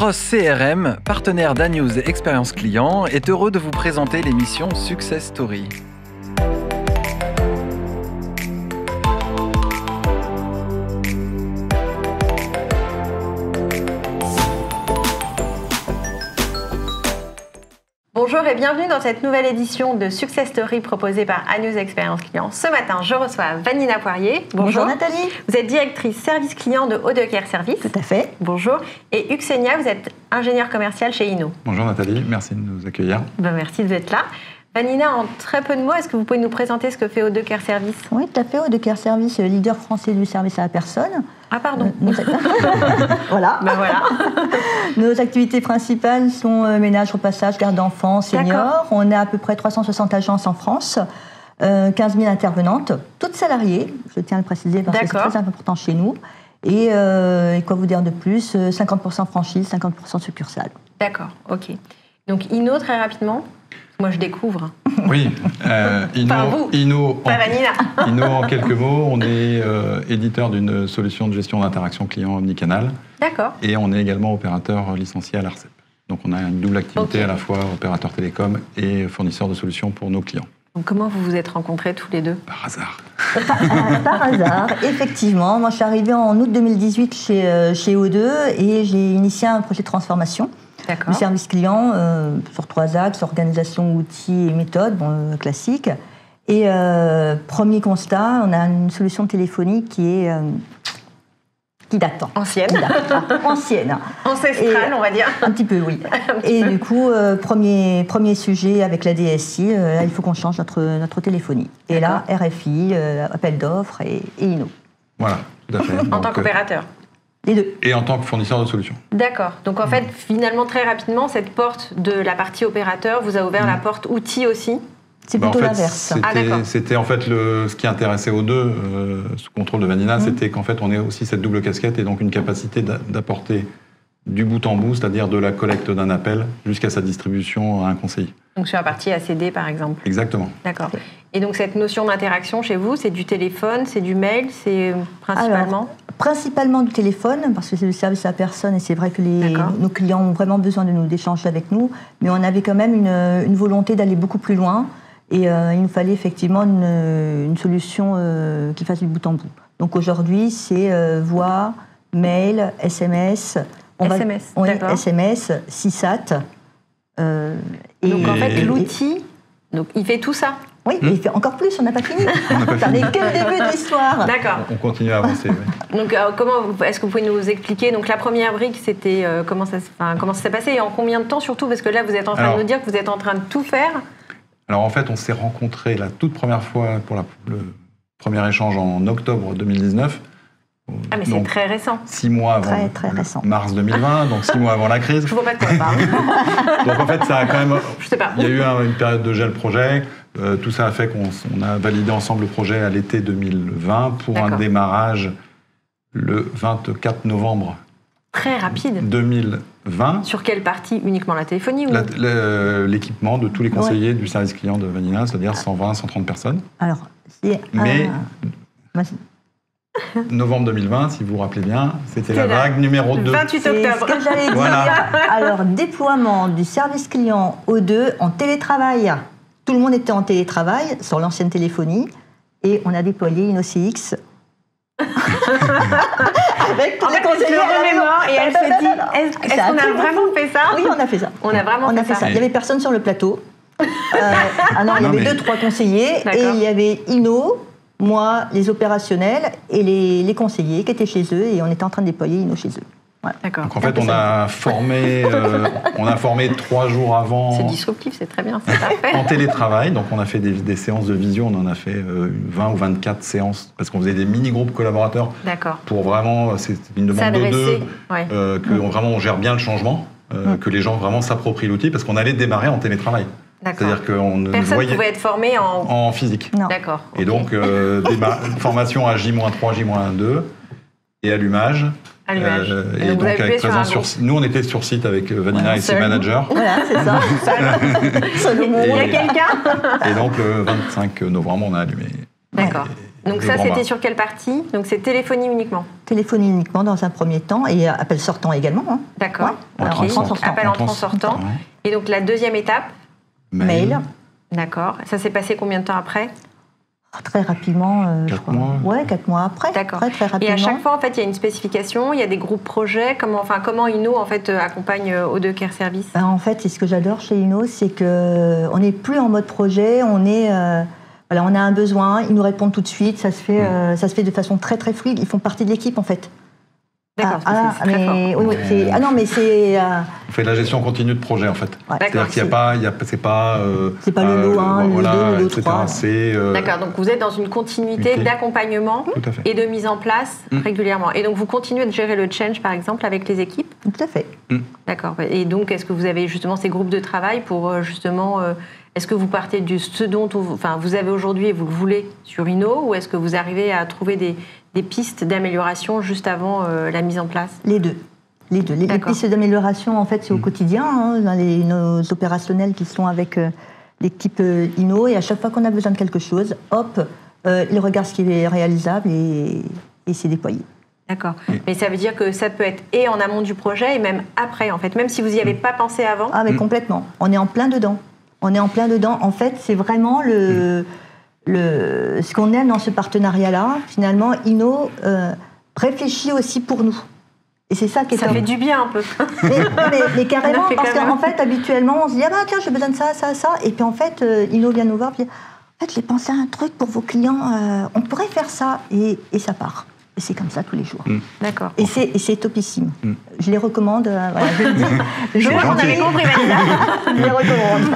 Cross CRM, partenaire d'Anews Expérience Client, est heureux de vous présenter l'émission Success Story. Bonjour et bienvenue dans cette nouvelle édition de Success Story proposée par Anews Expérience Client. Ce matin, je reçois Vanina Poirier. Bonjour Nathalie. Vous êtes directrice service client de Odeker Service. Tout à fait. Bonjour. Et Hugues Seigna, vous êtes ingénieur commercial chez Inno. Bonjour Nathalie, merci de nous accueillir. Merci d'être là. Vanina, en très peu de mots, est-ce que vous pouvez nous présenter ce que fait Odeker Service ? Oui, tout à fait. Odeker Service, leader français du service à la personne. Ah pardon. Voilà. Ben voilà. Nos activités principales sont ménage, repassage, garde d'enfants, seniors. On a à peu près 360 agences en France, 15 000 intervenantes, toutes salariées, je tiens à le préciser parce que c'est très important chez nous. Et quoi vous dire de plus, 50% franchise, 50% succursale. D'accord, ok. Donc Inno, très rapidement. Moi, je découvre. Oui, Inno, en quelques mots, on est éditeur d'une solution de gestion d'interaction client omnicanal. D'accord. Et on est également opérateur licencié à l'ARCEP. Donc on a une double activité à la fois opérateur télécom et fournisseur de solutions pour nos clients. Donc, comment vous vous êtes rencontrés tous les deux ? Par hasard. Par hasard, effectivement. Moi, je suis arrivée en août 2018 chez O2 et j'ai initié un projet de transformation. Du service client sur 3 axes, organisation, outils et méthodes, classique. Et premier constat, on a une solution téléphonique qui date. Ancienne. Ancienne. Ancestrale, on va dire. Un petit peu, oui. Et du coup, premier sujet avec la DSI, il faut qu'on change notre téléphonie. Et là, RFI, appel d'offres et Inno. Voilà, tout à fait. En tant qu'opérateur. Les deux. Et en tant que fournisseur de solutions. D'accord. Donc en fait, finalement, très rapidement, cette porte de la partie opérateur vous a ouvert la porte outils aussi. C'est plutôt l'inverse. C'était en fait ce qui intéressait aux deux, sous contrôle de Vanina, c'était qu'en fait on ait aussi cette double casquette et donc une capacité d'apporter du bout en bout, c'est-à-dire de la collecte d'un appel jusqu'à sa distribution à un conseiller. Donc sur la partie ACD par exemple. Exactement. D'accord. Et donc cette notion d'interaction chez vous, c'est du téléphone, c'est du mail, c'est principalement ? Principalement du téléphone, parce que c'est le service à la personne et c'est vrai que nos clients ont vraiment besoin d'échanger avec nous, mais on avait quand même une volonté d'aller beaucoup plus loin et il nous fallait effectivement une solution qui fasse du bout en bout. Donc aujourd'hui, c'est voix, mail, SMS... SMS, CSAT. Donc en fait, l'outil, il fait tout ça. Oui, il fait encore plus, on n'a pas fini. Ça n'est que le début de l'histoire. D'accord. On continue à avancer. Oui. Donc est-ce que vous pouvez nous expliquer, donc la première brique, c'était comment ça s'est passé et en combien de temps surtout, parce que là vous êtes en train de nous dire que vous êtes en train de tout faire. Alors en fait, on s'est rencontrés la toute première fois pour le premier échange en octobre 2019. Ah mais c'est très récent. 6 mois avant très récent. Mars 2020, donc 6 mois avant la crise. Je ne vois pas de quoi on parle. Donc en fait, ça a quand même... Je sais pas. Il y a eu une période de gel projet. Tout ça a fait qu'on a validé ensemble le projet à l'été 2020 pour un démarrage le 24 novembre. Très rapide. 2020. Sur quelle partie ? Uniquement la téléphonie ou... L'équipement de tous les conseillers du service client de Vanina, c'est-à-dire 120, 130 personnes. Alors, novembre 2020, si vous vous rappelez bien, c'était la vague numéro 2. 28 octobre. C'est ce que j'allais dire. Alors, déploiement du service client O2 en télétravail. Tout le monde était en télétravail sur l'ancienne téléphonie et on a déployé une OCX. Avec tous les conseillers et elle se dit, est-ce qu'on a vraiment fait ça ? Oui, on a fait ça. On a vraiment fait ça. Il n'y avait personne sur le plateau. Il y avait 2-3 conseillers et il y avait Inno, moi, les opérationnels et les conseillers qui étaient chez eux et on était en train de déployer Inno chez eux. Voilà. D'accord. Donc en fait, on a formé 3 jours avant. C'est disruptif, c'est très bien, c'est parfait. En télétravail, donc on a fait des séances de visio, on en a fait 20 ou 24 séances parce qu'on faisait des mini-groupes collaborateurs. D'accord. Pour vraiment, c'est une demande de deux, que vraiment on gère bien le changement, que les gens vraiment s'approprient l'outil parce qu'on allait démarrer en télétravail. C'est-à-dire qu'on personne ne pouvait être formé en physique. Non. D'accord. Et donc, formation à J-3, J-2 et allumage. Et donc avec présence nous, on était sur site avec Vanina et ses managers. Voilà, c'est ça. Seul au monde. Il y a quelqu'un. Et donc, le 25 novembre, on a allumé. D'accord. Donc ça, c'était sur quelle partie? Donc c'est téléphonie uniquement? Téléphonie uniquement dans un premier temps et appel sortant également. Hein. D'accord. Ouais. Appel entrant sortant. Ouais. Et donc la deuxième étape? Mail. D'accord. Ça s'est passé combien de temps après? Très rapidement, 4 mois. Ouais, 4 mois après. D'accord. Très rapidement. Et à chaque fois, en fait, il y a une spécification, il y a des groupes projets. Comment Inno en fait accompagne O2 Care Service? En fait, ce que j'adore chez Inno, c'est que on n'est plus en mode projet. On est, voilà, on a un besoin, ils nous répondent tout de suite. Ça se fait de façon très très fluide. Ils font partie de l'équipe en fait. D'accord, c'est très fort. Oui, non, mais c'est. On fait de la gestion continue de projet en fait. Ouais. C'est-à-dire qu'il n'y a pas, c'est pas le lot 1, le lot 2, le lot 3. D'accord, donc vous êtes dans une continuité d'accompagnement et de mise en place régulièrement. Et donc vous continuez de gérer le change par exemple avec les équipes? Tout à fait. D'accord. Et donc est-ce que vous avez justement ces groupes de travail pour justement. Est-ce que vous partez de ce dont vous avez aujourd'hui et vous le voulez sur Inno, ou est-ce que vous arrivez à trouver des pistes d'amélioration juste avant la mise en place? Les deux. Les pistes d'amélioration, en fait, c'est au quotidien, hein, dans nos opérationnels qui sont avec l'équipe Inno, et à chaque fois qu'on a besoin de quelque chose, hop, ils regardent ce qui est réalisable et c'est déployé. D'accord. Mais ça veut dire que ça peut être et en amont du projet et même après, en fait, même si vous n'y avez pas pensé avant? Ah, mais complètement. On est en plein dedans. En fait, c'est vraiment ce qu'on aime dans ce partenariat-là. Finalement, Inno réfléchit aussi pour nous. Et c'est ça qui est ça fait du bien un peu. Mais carrément, parce qu'en fait, habituellement, on se dit, tiens, j'ai besoin de ça. Et puis en fait, Inno vient nous voir, puis en fait, j'ai pensé à un truc pour vos clients, on pourrait faire ça, et ça part. Et c'est comme ça tous les jours. D'accord. Et c'est topissime. Je les recommande. Voilà, je le dis. Je vois qu'on avait compris, Vanina. Je les recommande.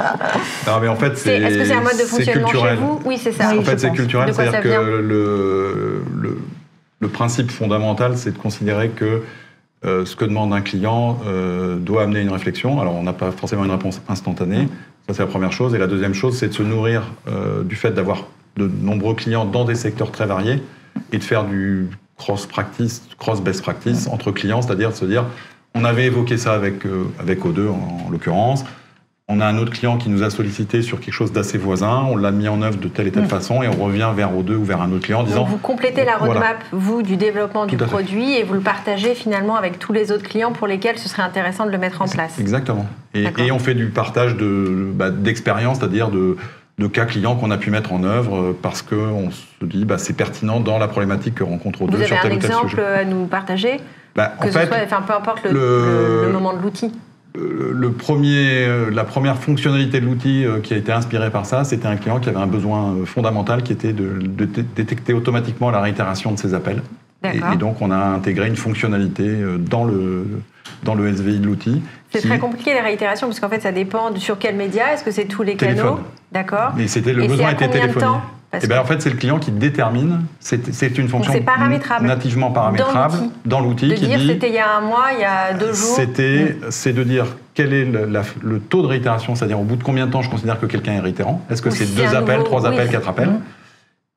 Non, mais en fait, est-ce que c'est un mode de fonctionnement chez vous? Oui, c'est ça. En fait, c'est culturel. C'est-à-dire que le principe fondamental, c'est de considérer que ce que demande un client doit amener une réflexion. Alors, on n'a pas forcément une réponse instantanée. Ça, c'est la première chose. Et la deuxième chose, c'est de se nourrir du fait d'avoir de nombreux clients dans des secteurs très variés et de faire du cross-best practice entre clients, c'est-à-dire de se dire, on avait évoqué ça avec O2 en l'occurrence, on a un autre client qui nous a sollicité sur quelque chose d'assez voisin, on l'a mis en œuvre de telle et telle façon et on revient vers O2 ou vers un autre client en disant... Donc vous complétez la roadmap, vous, du développement du produit et vous le partagez finalement avec tous les autres clients pour lesquels ce serait intéressant de le mettre en place. Exactement. Et on fait du partage d'expérience, c'est-à-dire de cas clients qu'on a pu mettre en œuvre parce qu'on se dit c'est pertinent dans la problématique que rencontre O2 sur tel ou tel sujet. Vous avez un exemple à nous partager? Peu importe le moment de l'outil. La première fonctionnalité de l'outil qui a été inspirée par ça, c'était un client qui avait un besoin fondamental qui était de détecter automatiquement la réitération de ses appels. Et donc on a intégré une fonctionnalité dans le SVI de l'outil. C'est très compliqué les réitérations parce qu'en fait ça dépend sur quel média. Est-ce que c'est tous les canaux? D'accord. Mais le besoin était téléphonique. En fait, c'est le client qui détermine. C'est une fonction nativement paramétrable dans l'outil. De dire c'était il y a un mois, il y a 2 jours. C'est de dire quel est le taux de réitération, c'est-à-dire au bout de combien de temps je considère que quelqu'un est réitérant. Est-ce que c'est 2 appels, 3 appels, 4 appels?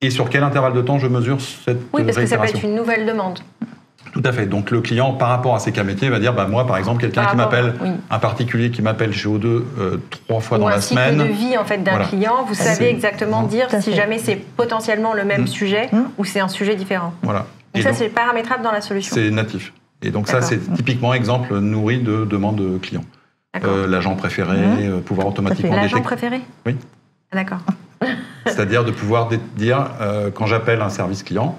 Et sur quel intervalle de temps je mesure cette réitération? Oui, parce que ça peut être une nouvelle demande. Tout à fait. Donc le client, par rapport à ses cas métiers, va dire moi, par exemple, quelqu'un qui m'appelle, un particulier qui m'appelle chez O2 3 fois dans la semaine. Ou un cycle de vie en fait d'un client. Vous savez exactement dire si jamais c'est potentiellement le même sujet ou c'est un sujet différent. Voilà. Donc ça, c'est paramétrable dans la solution. C'est natif. Et donc ça, c'est typiquement exemple nourri de demandes clients. L'agent préféré, pouvoir automatiquement détecter. L'agent préféré? Oui. D'accord. C'est-à-dire de pouvoir dire quand j'appelle un service client.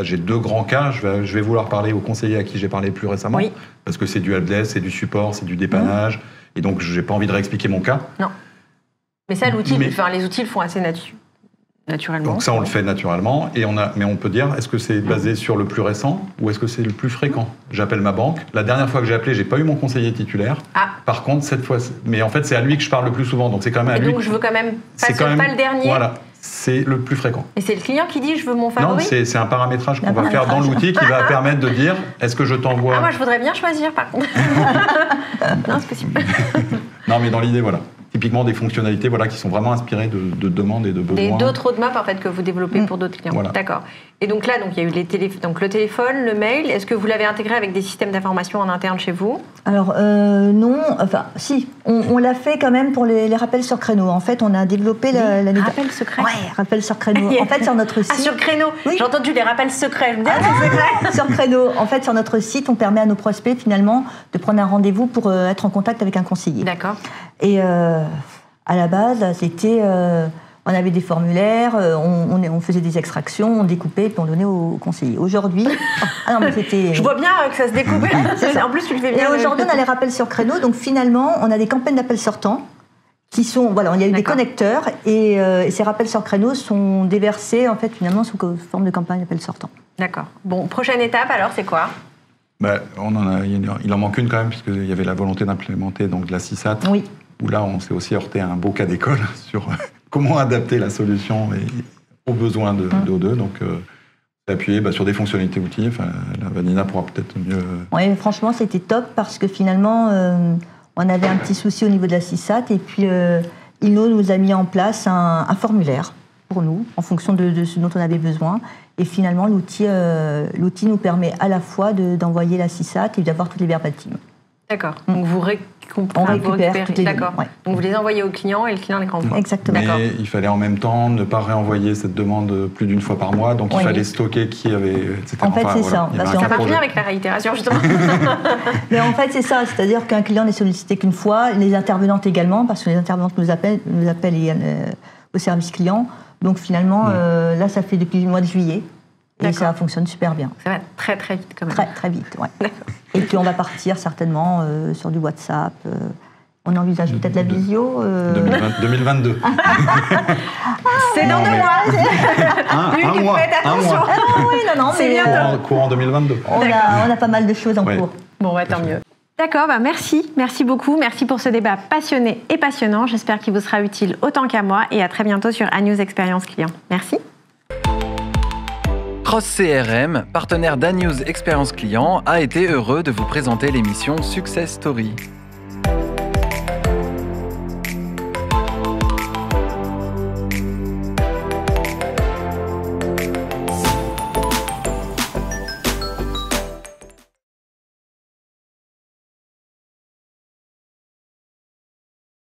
J'ai 2 grands cas. Je vais vouloir parler au conseiller à qui j'ai parlé plus récemment, parce que c'est du helpdesk, c'est du support, c'est du dépannage, et donc j'ai pas envie de réexpliquer mon cas. Non. Mais ça, les outils le font assez naturellement. Donc ça, on le fait naturellement, mais on peut dire, est-ce que c'est basé sur le plus récent ou est-ce que c'est le plus fréquent? J'appelle ma banque. La dernière fois que j'ai appelé, j'ai pas eu mon conseiller titulaire. Par contre, cette fois, mais en fait, c'est à lui que je parle le plus souvent, donc c'est quand même à lui. Donc je veux quand même pas le dernier. Voilà. C'est le plus fréquent. Et c'est le client qui dit je veux mon favori? Non, c'est un paramétrage qu'on va faire dans l'outil qui va permettre de dire est-ce que je t'envoie... moi je voudrais bien choisir par contre. Non, c'est possible. Non, mais dans l'idée, voilà. typiquement des fonctionnalités qui sont vraiment inspirées de demandes et de besoins. D'autres roadmaps en fait, que vous développez pour d'autres clients. Voilà. D'accord. Et donc là, il y a eu donc le téléphone, le mail. Est-ce que vous l'avez intégré avec des systèmes d'information en interne chez vous? Alors non, enfin si, on l'a fait quand même pour les rappels sur créneau. En fait, on a développé rappels secrets. Ouais, rappels sur créneau. En fait, sur notre site. Ah, sur créneau. Oui. J'ai entendu les rappels secrets. Je me dis, secret. Sur créneau. En fait, sur notre site, on permet à nos prospects finalement de prendre un rendez-vous pour être en contact avec un conseiller. D'accord. Et à la base, c'était, on avait des formulaires, on faisait des extractions, on découpait puis on donnait aux conseillers. Aujourd'hui, non mais c'était. Je vois bien que ça se découpe. En plus, tu le fais bien. Et aujourd'hui, on a les rappels sur créneau, donc finalement, on a des campagnes d'appels sortants qui sont, il y a eu des connecteurs et ces rappels sur créneau sont déversés en fait finalement sous forme de campagne d'appels sortants. D'accord. Bon, prochaine étape alors, c'est quoi? Il en manque une quand même, puisqu'il y avait la volonté d'implémenter donc de la CISAT. Oui. Où là, on s'est aussi heurté à un beau cas d'école sur comment adapter la solution aux besoins de O2. Donc, appuyer sur des fonctionnalités outils. Enfin, la Vanina pourra peut-être mieux... Oui, franchement, c'était top parce que finalement, on avait un petit souci au niveau de la CISAT et puis Inno nous a mis en place un formulaire pour nous, en fonction de ce dont on avait besoin. Et finalement, l'outil nous permet à la fois d'envoyer la CISAT et d'avoir toutes les verbatims. D'accord. Donc vous récupérez toutes les données. D'accord. Ouais. Donc vous les envoyez au client et le client les renvoie. Exactement. Mais il fallait en même temps ne pas réenvoyer cette demande plus d'une fois par mois. Donc il fallait stocker qui avait, etc. En fait, c'est ça. Ça va bien avec la réitération, justement. Mais en fait, c'est ça. C'est-à-dire qu'un client n'est sollicité qu'une fois, les intervenantes également, parce que les intervenantes nous appellent au service client. Donc finalement, là, ça fait depuis le mois de juillet. Et ça fonctionne super bien. Ça va très très vite quand même. Très très vite, ouais. Et puis on va partir certainement sur du WhatsApp. On envisage peut-être la visio. 2022. C'est dans 2 mois. Un mois. Oui, non, c'est bientôt. Courant 2022. On a pas mal de choses en cours. Bon, tant mieux. D'accord, merci beaucoup. Merci pour ce débat passionné et passionnant. J'espère qu'il vous sera utile autant qu'à moi et à très bientôt sur ANews Expérience Client. Merci. Cross CRM, partenaire d'ANews Expérience Client, a été heureux de vous présenter l'émission Success Story.